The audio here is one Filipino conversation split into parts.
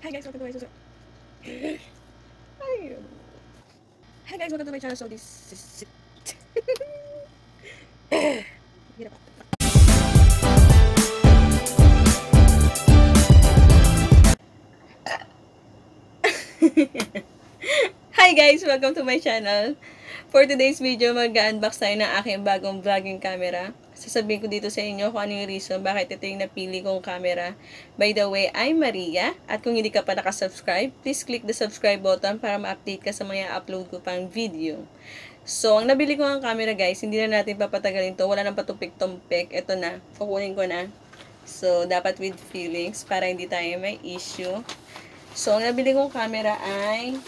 Hi guys, welcome to my channel. Hi. Hi guys, welcome to my channel. So this is Hirap. Hi guys, welcome to my channel. For today's video, mag-unbox tayo ng aking bagong vlogging camera. Sasabihin ko dito sa inyo kung ano yung reason bakit ito yung napili kong camera. By the way, I'm Maria. At kung hindi ka pa nakasubscribe, please click the subscribe button para ma-update ka sa mga upload ko pang video. So, ang nabili ko ng camera guys, hindi na natin papatagalin to. Wala nang patumpik-tumpik. Ito na, kukunin ko na. So, dapat with feelings para hindi tayo may issue. So, ang nabili kong camera ay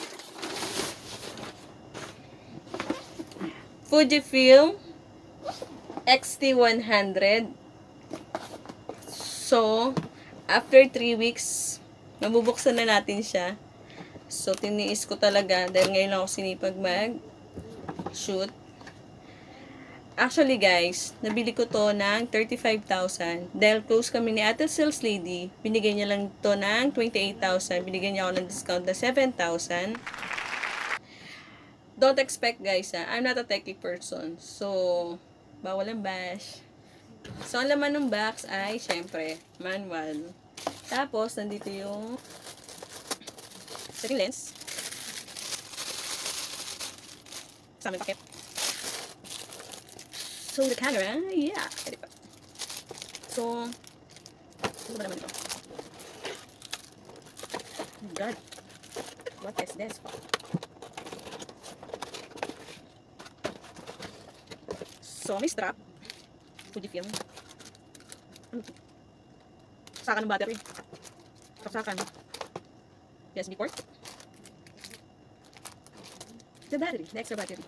Fujifilm X-T100. So, after 3 weeks, mabubuksan na natin siya. So, tiniis ko talaga dahil ngayon lang ako sinipag mag-shoot. Actually guys, nabili ko to ng 35,000. Dahil close kami ni Ate Sales Lady, binigay niya lang to ng 28,000. Binigyan niya ako ng discount na 7,000. Don't expect guys I'm not a techie person. So, bawal ang bash. So, ang laman ng box ay, syempre, manual. Tapos, nandito yung second lens. Kasama yung packet. So, the camera, yeah. So, ano ba naman ito? Oh God. What is this? So, may strap. Fujifilm. Ano ito? Sakan ng battery. Sakan. USB port. The battery. The extra battery.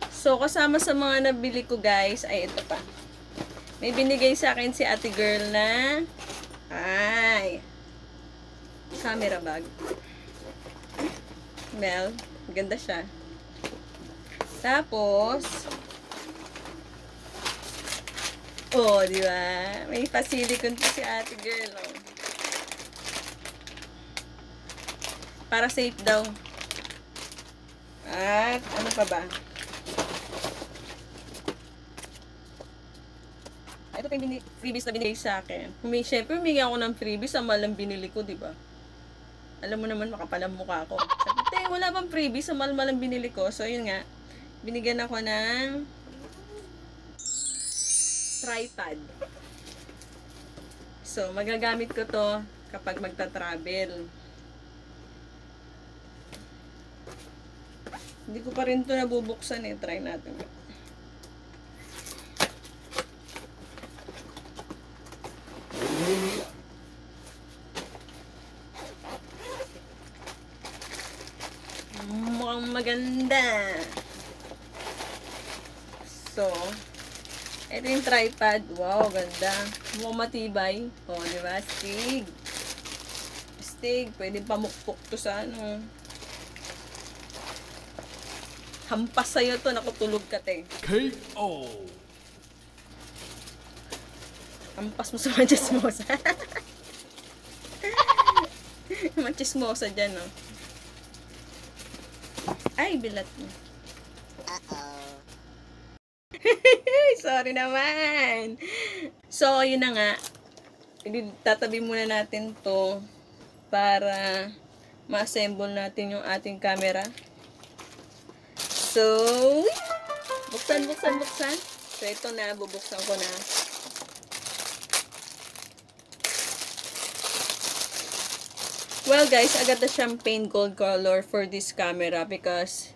So, kasama sa mga nabili ko guys, ay ito pa. May binigay sa akin si ate girl na camera bag. Well, ganda siya. Tapos, oh, di ba? May pasilikon po si ate girl, oh. Para safe daw. At, ano pa ba? Ito pa yung freebies na binigay sa akin. Siyempre, humingi ako ng freebies. Ang mahal ang binili ko, di ba? Alam mo naman, makapalang mukha ko. Sabi, wala bang freebies? Ang mahal ang binili ko. So, yun nga. Binigyan ako ng tripod. So, magagamit ko to kapag magta-travel. Hindi ko pa rin to nabubuksan eh. Try natin. Mukhang maganda. So, ito yung tripod. Wow, ganda. Mukhang matibay. O, oh, diba? Stig. Stig. Pwede pamukpok to sa ano. Hampas sa'yo to. Nakutulog ka, te. K.O. Hampas mo sa mga chismosa. Mga chismosa dyan, no? Ay, bilat mo. Sorry naman. So, yun na nga. Tatabi muna natin to para ma-assemble natin yung ating camera. So, buksan. So, ito na. Bubuksan ko na. Well, guys, I got the champagne gold color for this camera because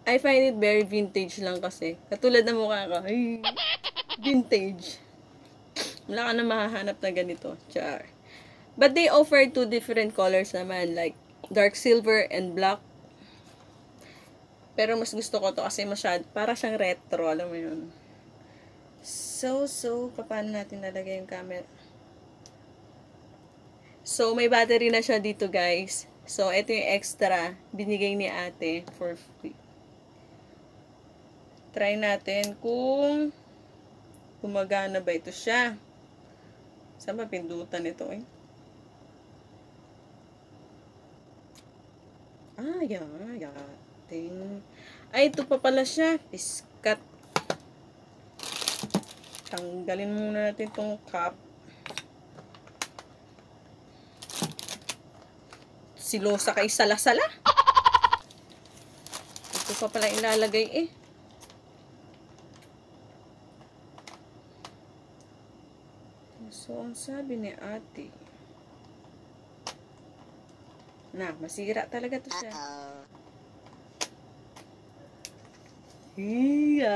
I find it very vintage lang kasi. Katulad ng mukha ko. Ay, vintage. Wala ka na mahahanap na ganito. Char. But they offer two different colors naman. Like, dark silver and black. Pero mas gusto ko to kasi para siyang retro. Alam mo yun. So, paano natin lalagay yung camera? So, may battery na siya dito, guys. So, ito yung extra. Binigay ni ate for free. Try natin kung Gumagana ba ito siya? Saan ba pindutan ito eh? Yating. Ay, ito pa pala siya. Piskat. Tanggalin muna natin itong cup. Silosa kay sala-sala. Ito pa pala ilalagay eh. So, ang sabi ni ate, na, masira talaga to siya. Iya.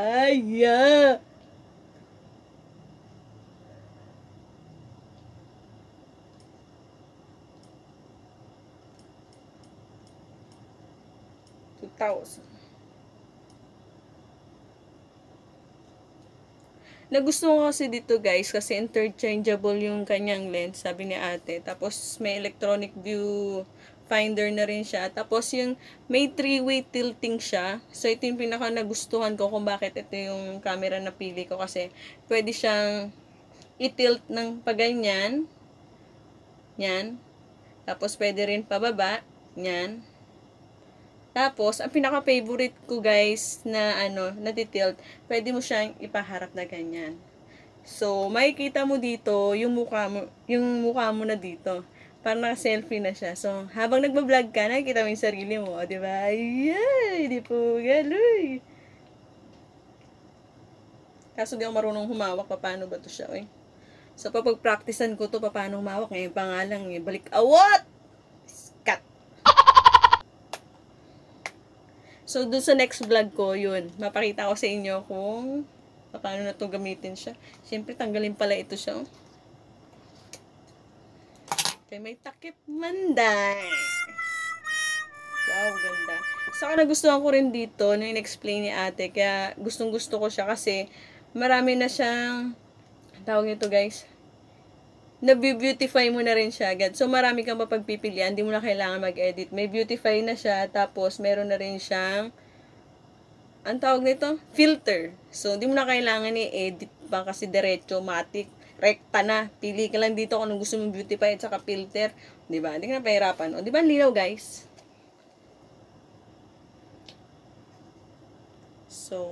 Nagustuhan ko kasi dito guys kasi interchangeable yung kanyang lens, sabi ni ate. Tapos may electronic view finder na rin siya. Tapos yung may 3-way tilting siya. So ito yung pinaka nagustuhan ko kung bakit ito yung camera na pili ko kasi pwede siyang i-tilt ng paganyan. Yan. Tapos pwede rin pababa. Yan. Tapos, ang pinaka-favorite ko guys na natitilt, pwede mo siyang ipaharap na ganyan. So, makikita mo dito yung mukha mo na dito. Parang naka-selfie na siya. So, habang nagba-vlog ka, nakikita mo yung sarili mo, di ba? Ay, di po galoy. Kaso di ako marunong humawak, paano ba to siya, eh? So, papag-practicean ko to, paano humawak, ngayon pa nga lang, eh, balik awat! Cut! So, dun sa next vlog ko, yun, mapakita ko sa inyo kung paano na to gamitin siya. Siyempre, tanggalin pala ito siya. Oh. Okay, may takip manday. Wow, ganda. Saka nagustuhan ko rin dito, na in-explain ni ate, kaya gustong-gusto ko siya kasi marami na siyang, tawag nito guys, nabi-beautify mo na rin siya agad. So, marami kang mapagpipilian. Hindi mo na kailangan mag-edit. May beautify na siya. Tapos, meron na rin siyang, ang tawag nito? Filter. So, hindi mo na kailangan i-edit pa kasi diretso, matic, rekta na. Pili ka lang dito kung anong gusto mong beautify at saka filter. Diba? Hindi ka na pahirapan. O, diba? Linaw, guys. So,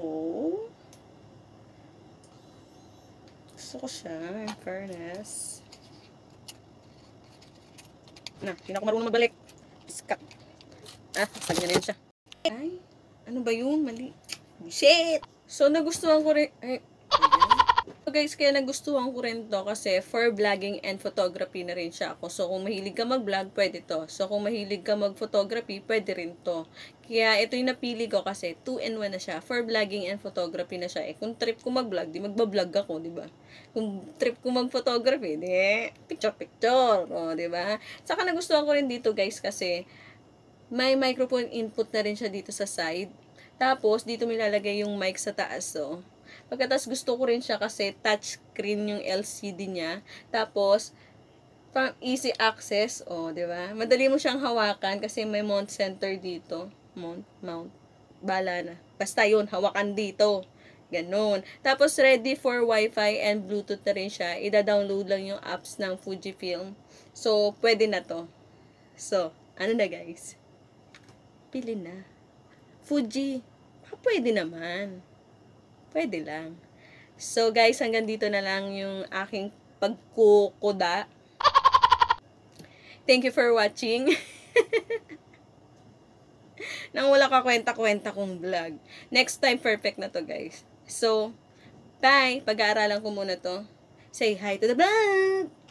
gusto ko siya. In fairness. Na, hindi na ako marunong magbalik. Iskak. Sagyan na yun siya. Ay, ano ba yun? Mali. Shit! So, nagustuhan ko rin, so guys, kaya nagustuhan ko rin to kasi for vlogging and photography na rin siya ako. So, kung mahilig ka mag-vlog, pwede to. So, kung mahilig ka mag-photography, pwede rin to. Kaya, ito yung napili ko kasi 2-in-1 na siya. For vlogging and photography na siya. Eh, kung trip ko mag-vlog, di magba-vlog ako, di ba? Kung trip ko mag-photography, di, picture-picture, o, di ba? Saka nagustuhan ko rin dito, guys, kasi may microphone input na rin siya dito sa side. Tapos, dito may lalagay yung mic sa taas, so. Pagkatapos gusto ko rin siya kasi touchscreen yung LCD niya. Tapos, pang easy access, di ba? Madali mo siyang hawakan kasi may mount center dito. Mount. Bala na. Basta yun, hawakan dito. Ganon. Tapos, ready for Wi-Fi and Bluetooth na rin siya. Ida-download lang yung apps ng Fujifilm. So, pwede na to. So, ano na guys? Pili na. Fuji. Pwede naman. Pwede lang. So, guys, hanggang dito na lang yung aking pagkukuda. Thank you for watching. Nang wala ka kwenta-kwenta kong vlog. Next time, perfect na to, guys. So, bye! Pag-aaralan ko muna to. Say hi to the vlog!